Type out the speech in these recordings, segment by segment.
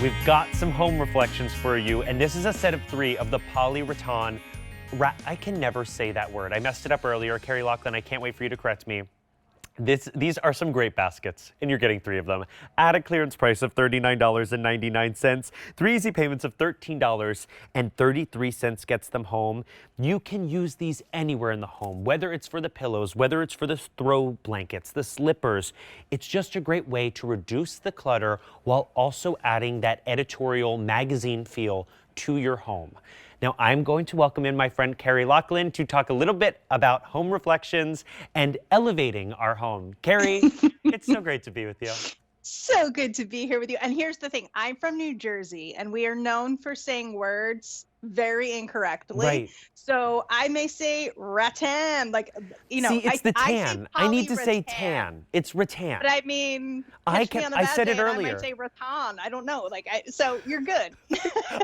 We've got some home reflections for you, and this is a set of 3 of the Poly-Ratan. I can never say that word. I messed it up earlier. Carrie Lachlan, I can't wait for you to correct me. These are some great baskets, and you're getting 3 of them at a clearance price of $39.99. 3 easy payments of $13.33 gets them home. You can use these anywhere in the home, whether it's for the pillows, whether it's for the throw blankets, the slippers. It's just a great way to reduce the clutter while also adding that editorial magazine feel to your home. Now, I'm going to welcome in my friend Carrie Lachlan to talk a little bit about home reflections and elevating our home. Carrie, it's so great to be with you. So good to be here with you. And here's the thing. I'm from New Jersey, and we are known for saying words very incorrectly. Right. So I may say rattan, like, See, it's the tan. I need to say tan. tan. It's rattan. But I mean, I said it I earlier. might say rattan. I don't know. So you're good.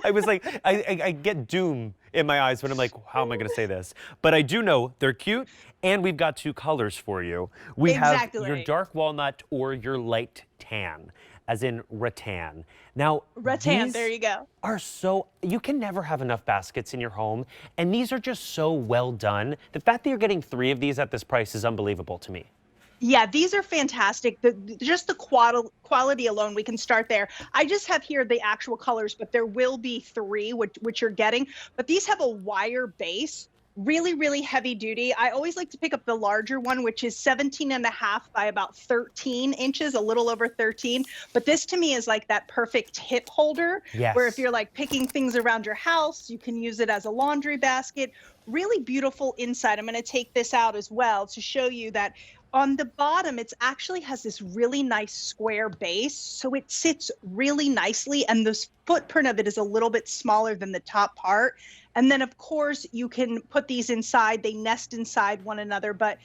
I was like, I get doom in my eyes when I'm like, how am I going to say this? But I do know they're cute, and we've got 2 colors for you. We have your dark walnut or your light tan, as in rattan. Now, rattan, there you go. You can never have enough baskets in your home, and these are just so well done. The fact that you're getting 3 of these at this price is unbelievable to me. Yeah, these are fantastic. Just the quality alone, we can start there. I just have here the actual colors, but there will be 3, which you're getting. But these have a wire base, really, really heavy duty. I always like to pick up the larger one, which is 17.5 by about 13 inches, a little over 13. But this to me is like that perfect hip holder, where if you're like picking things around your house, you can use it as a laundry basket. Really beautiful inside. I'm going to take this out as well to show you that on the bottom, it actually has this really nice square base, so it sits really nicely, and the footprint of it is a little bit smaller than the top part. And then, of course, you can put these inside. They nest inside one another, but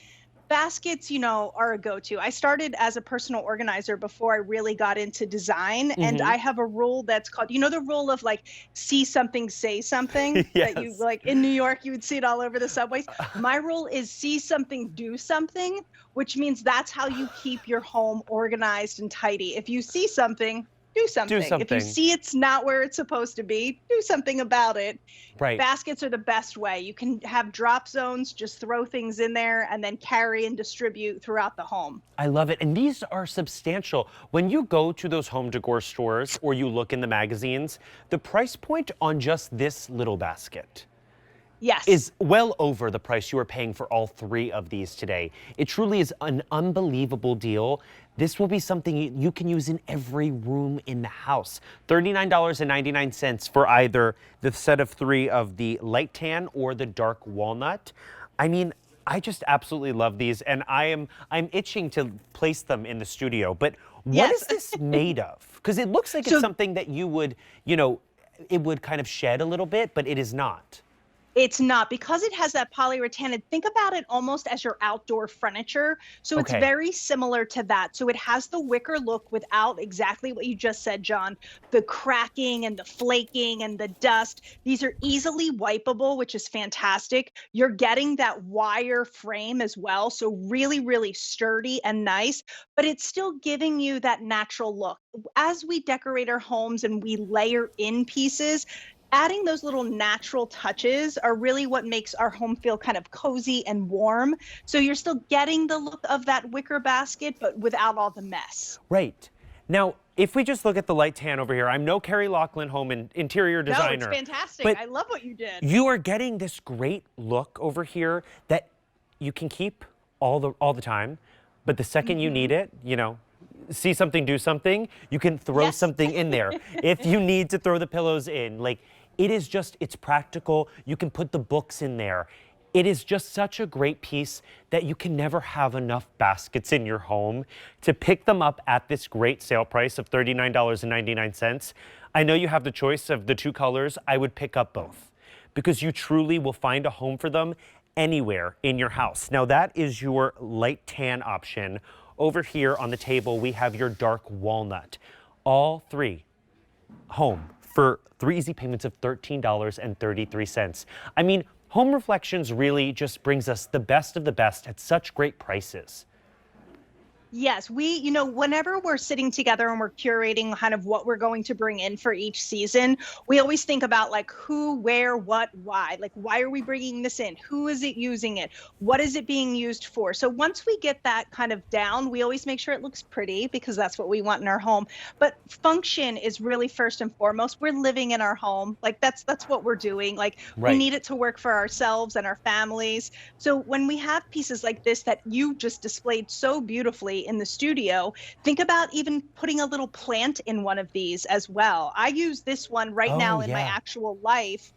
baskets, are a go-to. I started as a personal organizer before I really got into design, and I have a rule that's called, the rule of like, see something, say something. Yes. That you like in New York, you would see it all over the subways. My rule is see something, do something, which means that's how you keep your home organized and tidy. If you see something, do something. If you see it's not where it's supposed to be, do something about it. Right. Baskets are the best way. You can have drop zones, just throw things in there and then carry and distribute throughout the home. I love it. And these are substantial. When you go to those home decor stores or you look in the magazines, the price point on just this little basket is well over the price you are paying for all 3 of these today. It truly is an unbelievable deal. This will be something you can use in every room in the house. $39.99 for either the set of 3 of the light tan or the dark walnut. I mean, I just absolutely love these, and I'm itching to place them in the studio. But what is this made of? Because it looks like it's something that you would, it would kind of shed a little bit, but it is not. It's not, because it has that polyrattan. Think about it almost as your outdoor furniture. So it's very similar to that. So it has the wicker look without exactly what you just said, John, the cracking and the flaking and the dust. These are easily wipeable, which is fantastic. You're getting that wire frame as well. So really, really sturdy and nice, but it's still giving you that natural look. As we decorate our homes and we layer in pieces, adding those little natural touches are really what makes our home feel kind of cozy and warm. So you're still getting the look of that wicker basket, but without all the mess. Right. Now, if we just look at the light tan over here, I'm no Carrie Lachlan home and interior designer. No, it's fantastic. I love what you did. You are getting this great look over here that you can keep all the time, but the second you need it, see something, do something, you can throw something in there. If you need to throw the pillows in, it's practical. You can put the books in there. It is just such a great piece that you can never have enough baskets in your home. To pick them up at this great sale price of $39.99, I know you have the choice of the 2 colors. I would pick up both because you truly will find a home for them anywhere in your house. Now, that is your light tan option. Over here on the table, we have your dark walnut. All 3 home for 3 easy payments of $13.33. I mean, Home Reflections really just brings us the best of the best at such great prices. Yes, whenever we're sitting together and we're curating kind of what we're going to bring in for each season, we always think about like who, where, what, why. Like, why are we bringing this in? Who is it using it? What is it being used for? So once we get that kind of down, we always make sure it looks pretty because that's what we want in our home. But function is really first and foremost. We're living in our home. Like that's what we're doing. Like we Right. need it to work for ourselves and our families. So when we have pieces like this that you just displayed so beautifully in the studio, think about even putting a little plant in one of these as well. I use this one right Oh, now in my yeah. actual life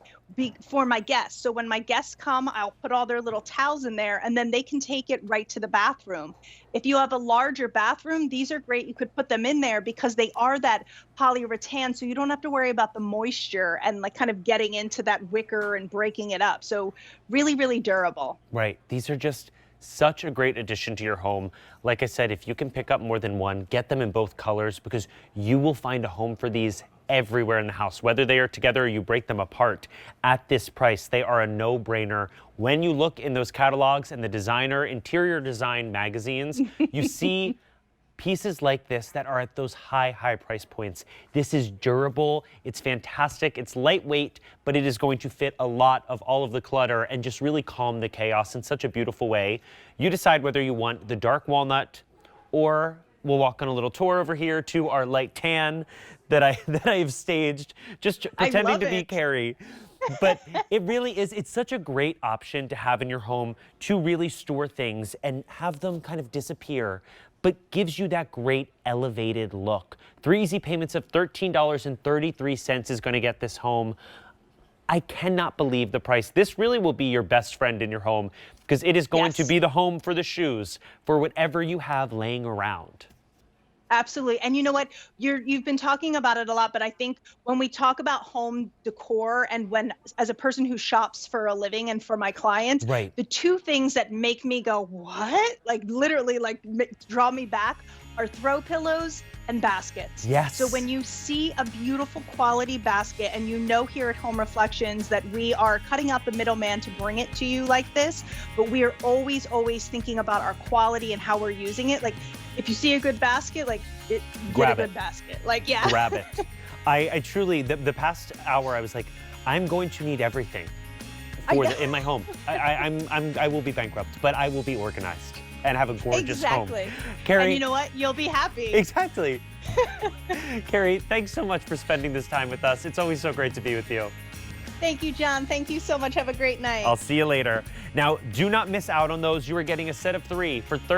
for my guests. So when my guests come, I'll put all their little towels in there and then they can take it right to the bathroom. If you have a larger bathroom, these are great. You could put them in there because they are that polyrattan. So you don't have to worry about the moisture and like kind of getting into that wicker and breaking it up. So really, really durable. Right. These are just such a great addition to your home. Like I said, if you can pick up more than one, get them in both colors because you will find a home for these everywhere in the house. Whether they are together or you break them apart, at this price, they are a no-brainer. When you look in those catalogs and the designer, interior design magazines, you see pieces like this that are at those high price points. This is durable, it's fantastic, it's lightweight, but it is going to fit a lot of all of the clutter and just really calm the chaos in such a beautiful way. You decide whether you want the dark walnut or we'll walk on a little tour over here to our light tan that I've staged, just pretending to be Carrie. But it really is, it's such a great option to have in your home to really store things and have them kind of disappear, but gives you that great elevated look. 3 easy payments of $13.33 is going to get this home. I cannot believe the price. This really will be your best friend in your home because it is going to be the home for the shoes, for whatever you have laying around. Absolutely. And you know what? You've been talking about it a lot, but I think when we talk about home decor and when as a person who shops for a living and for my clients, Right. the two things that make me go, "What?" like literally like draw me back are throw pillows and baskets. Yes. So when you see a beautiful quality basket and you know here at Home Reflections that we are cutting out the middleman to bring it to you like this, but we are always thinking about our quality and how we're using it. Like if you see a good basket, like Grab get a it. good basket. Like, yeah. Grab it. I truly, the past hour, I was like, I'm going to need everything in my home. I will be bankrupt, but I will be organized and have a gorgeous home. Exactly. Carrie, And you know what? You'll be happy. exactly. Carrie, thanks so much for spending this time with us. It's always so great to be with you. Thank you, John. Thank you so much. Have a great night. I'll see you later. Now, do not miss out on those. You are getting a set of 3 for $30.